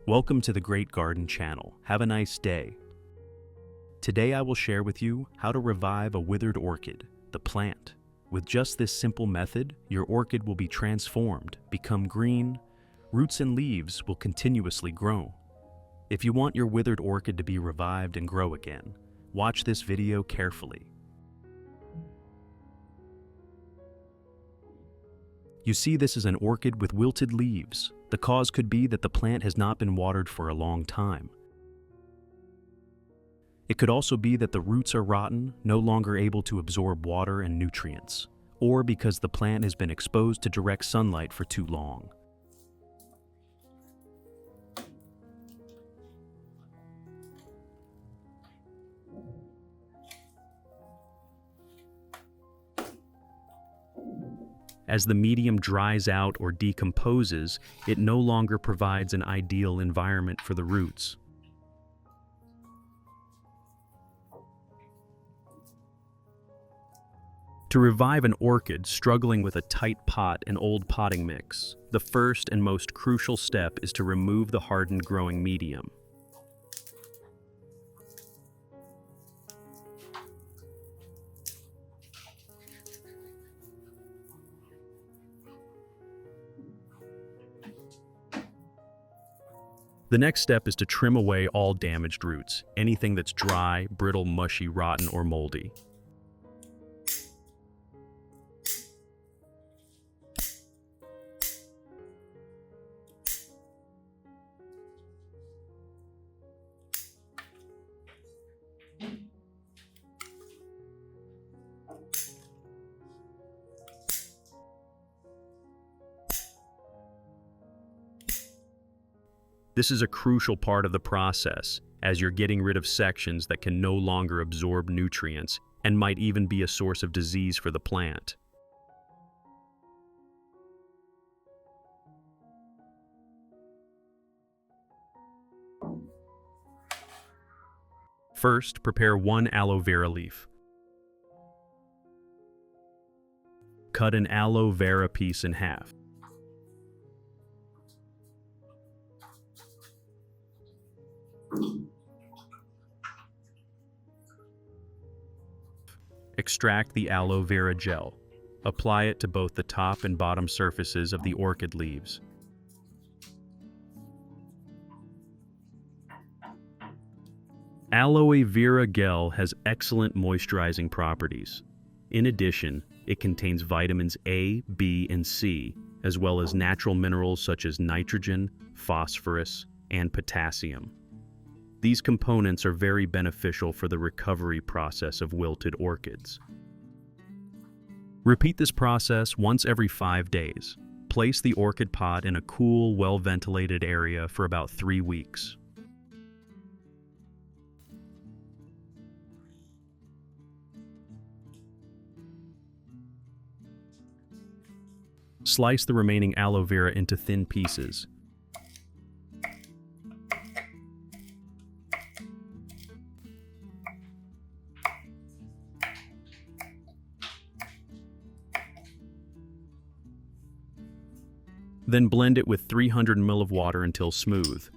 Welcome to the Great Garden channel. Have a nice day. Today I will share with you how to revive a withered orchid, the plant. With just this simple method, your orchid will be transformed, become green, roots and leaves will continuously grow. If you want your withered orchid to be revived and grow again, watch this video carefully. You see, this is an orchid with wilted leaves. The cause could be that the plant has not been watered for a long time. It could also be that the roots are rotten, no longer able to absorb water and nutrients, or because the plant has been exposed to direct sunlight for too long. As the medium dries out or decomposes, it no longer provides an ideal environment for the roots. To revive an orchid struggling with a tight pot and old potting mix, the first and most crucial step is to remove the hardened growing medium. The next step is to trim away all damaged roots, anything that's dry, brittle, mushy, rotten, or moldy. This is a crucial part of the process, as you're getting rid of sections that can no longer absorb nutrients and might even be a source of disease for the plant. First, prepare 1 aloe vera leaf. Cut an aloe vera piece in half. Extract the aloe vera gel. Apply it to both the top and bottom surfaces of the orchid leaves. Aloe vera gel has excellent moisturizing properties. In addition, it contains vitamins A, B, and C, as well as natural minerals such as nitrogen, phosphorus, and potassium. These components are very beneficial for the recovery process of wilted orchids. Repeat this process once every 5 days. Place the orchid pot in a cool, well-ventilated area for about 3 weeks. Slice the remaining aloe vera into thin pieces. Then blend it with 300 ml of water until smooth.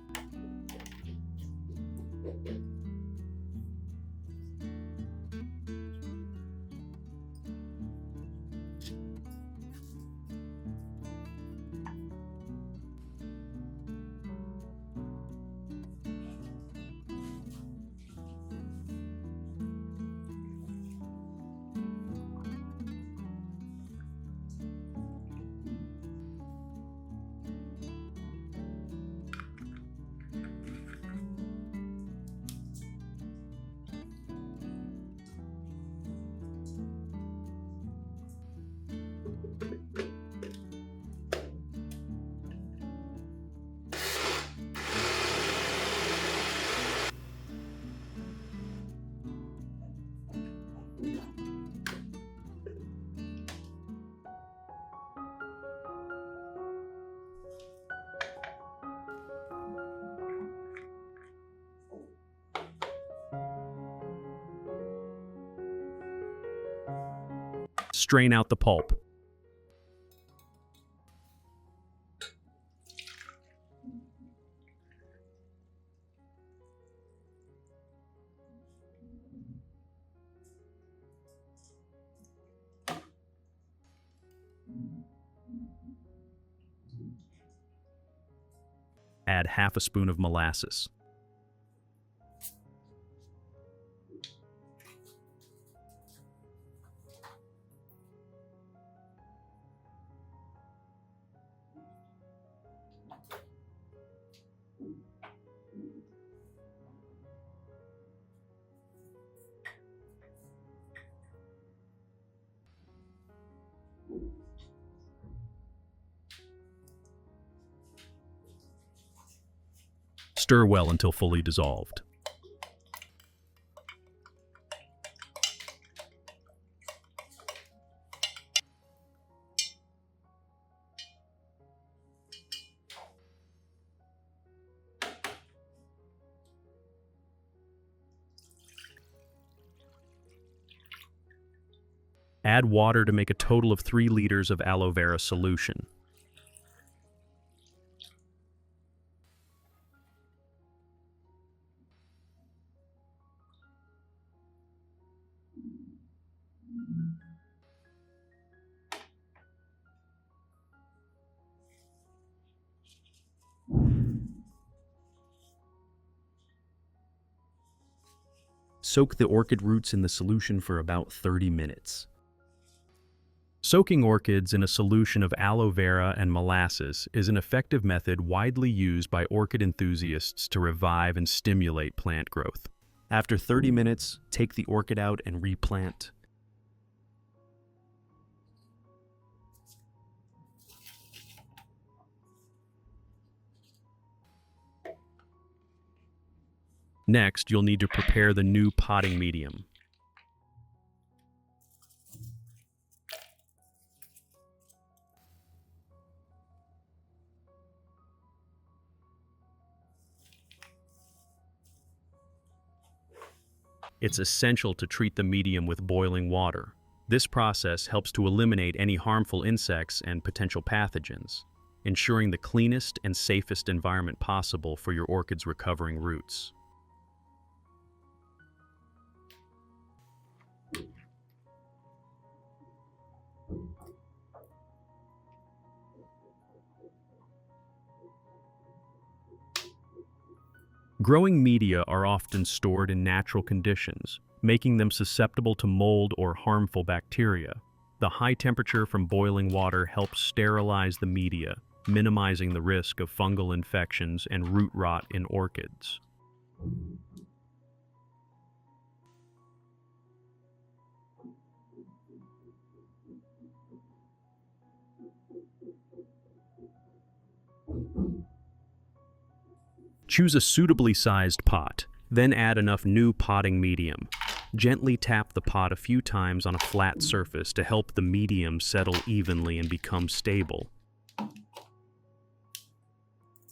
Strain out the pulp. Add half a spoon of molasses. Stir well until fully dissolved. Add water to make a total of 3 liters of aloe vera solution. Soak the orchid roots in the solution for about 30 minutes. Soaking orchids in a solution of aloe vera and molasses is an effective method widely used by orchid enthusiasts to revive and stimulate plant growth. After 30 minutes, take the orchid out and replant. Next, you'll need to prepare the new potting medium. It's essential to treat the medium with boiling water. This process helps to eliminate any harmful insects and potential pathogens, ensuring the cleanest and safest environment possible for your orchid's recovering roots. Growing media are often stored in natural conditions, making them susceptible to mold or harmful bacteria. The high temperature from boiling water helps sterilize the media, minimizing the risk of fungal infections and root rot in orchids. Choose a suitably sized pot, then add enough new potting medium. Gently tap the pot a few times on a flat surface to help the medium settle evenly and become stable.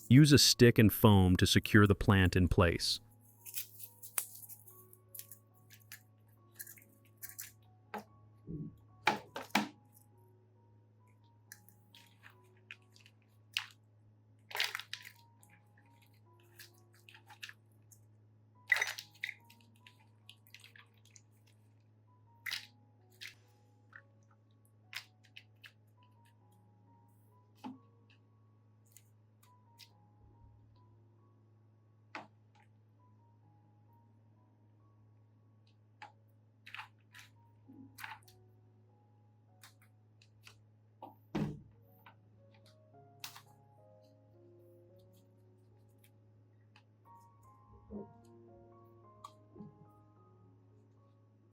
Use a stick and foam to secure the plant in place.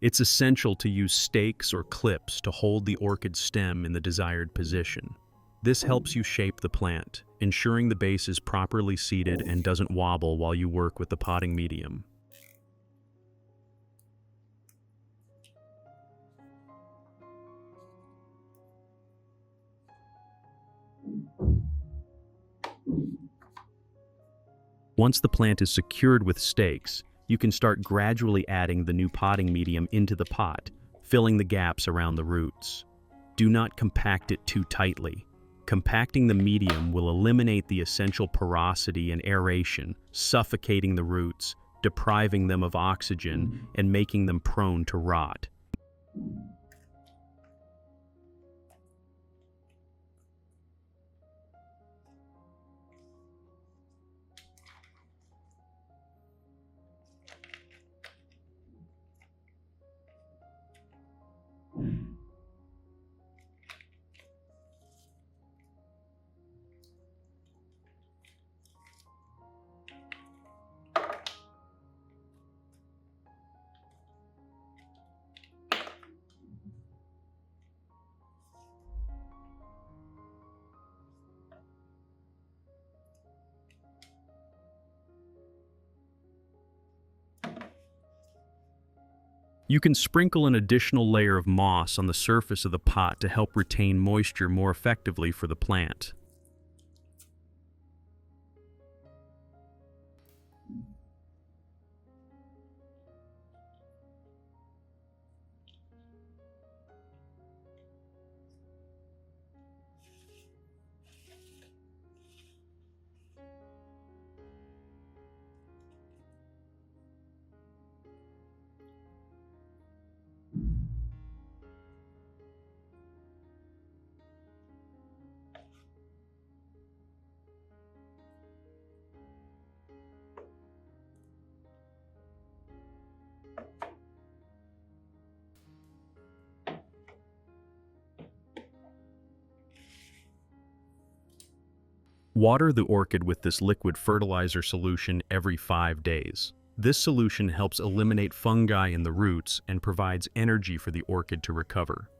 It's essential to use stakes or clips to hold the orchid stem in the desired position. This helps you shape the plant, ensuring the base is properly seated and doesn't wobble while you work with the potting medium. Once the plant is secured with stakes, you can start gradually adding the new potting medium into the pot, filling the gaps around the roots. Do not compact it too tightly. Compacting the medium will eliminate the essential porosity and aeration, suffocating the roots, depriving them of oxygen, and making them prone to rot. You can sprinkle an additional layer of moss on the surface of the pot to help retain moisture more effectively for the plant. Water the orchid with this liquid fertilizer solution every 5 days. This solution helps eliminate fungi in the roots and provides energy for the orchid to recover.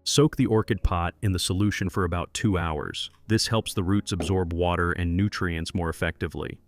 Soak the orchid pot in the solution for about 2 hours. This helps the roots absorb water and nutrients more effectively.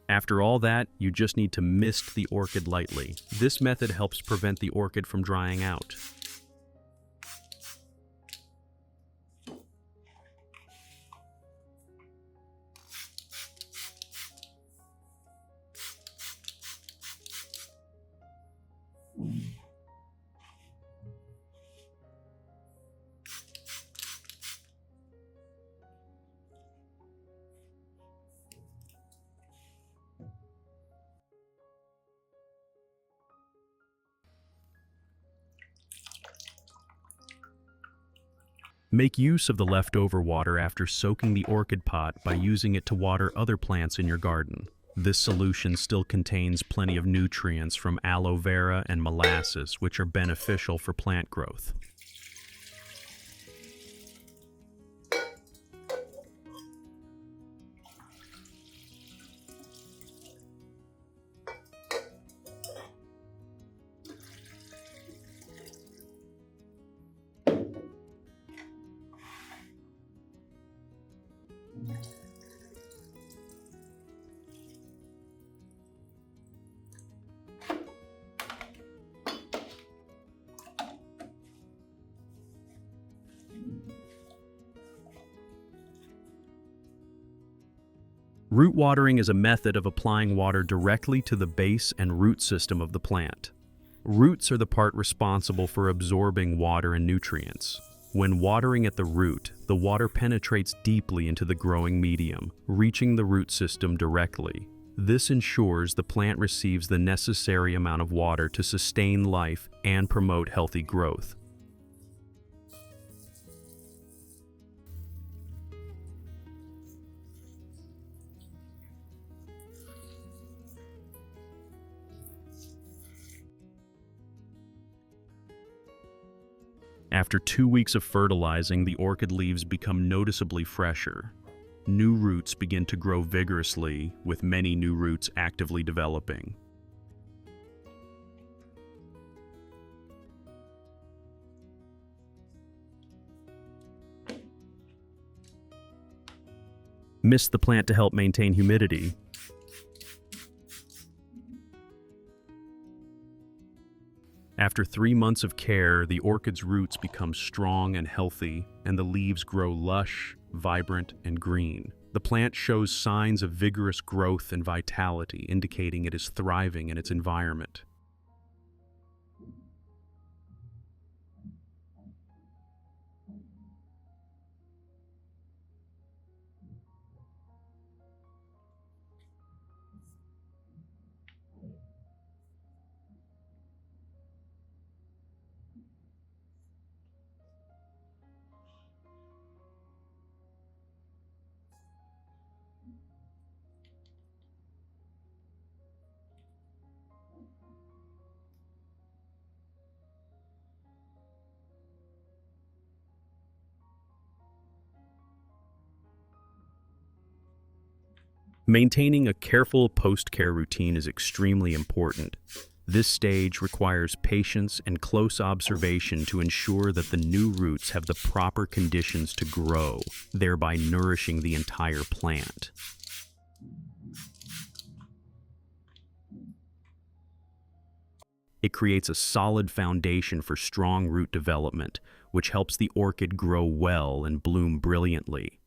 After all that, you just need to mist the orchid lightly. This method helps prevent the orchid from drying out. Make use of the leftover water after soaking the orchid pot by using it to water other plants in your garden. This solution still contains plenty of nutrients from aloe vera and molasses, which are beneficial for plant growth. Root watering is a method of applying water directly to the base and root system of the plant. Roots are the part responsible for absorbing water and nutrients. When watering at the root, the water penetrates deeply into the growing medium, reaching the root system directly. This ensures the plant receives the necessary amount of water to sustain life and promote healthy growth. After 2 weeks of fertilizing, the orchid leaves become noticeably fresher. New roots begin to grow vigorously, with many new roots actively developing. Mist the plant to help maintain humidity. After 3 months of care, the orchid's roots become strong and healthy, and the leaves grow lush, vibrant, and green. The plant shows signs of vigorous growth and vitality, indicating it is thriving in its environment. Maintaining a careful post-care routine is extremely important. This stage requires patience and close observation to ensure that the new roots have the proper conditions to grow, thereby nourishing the entire plant. It creates a solid foundation for strong root development, which helps the orchid grow well and bloom brilliantly.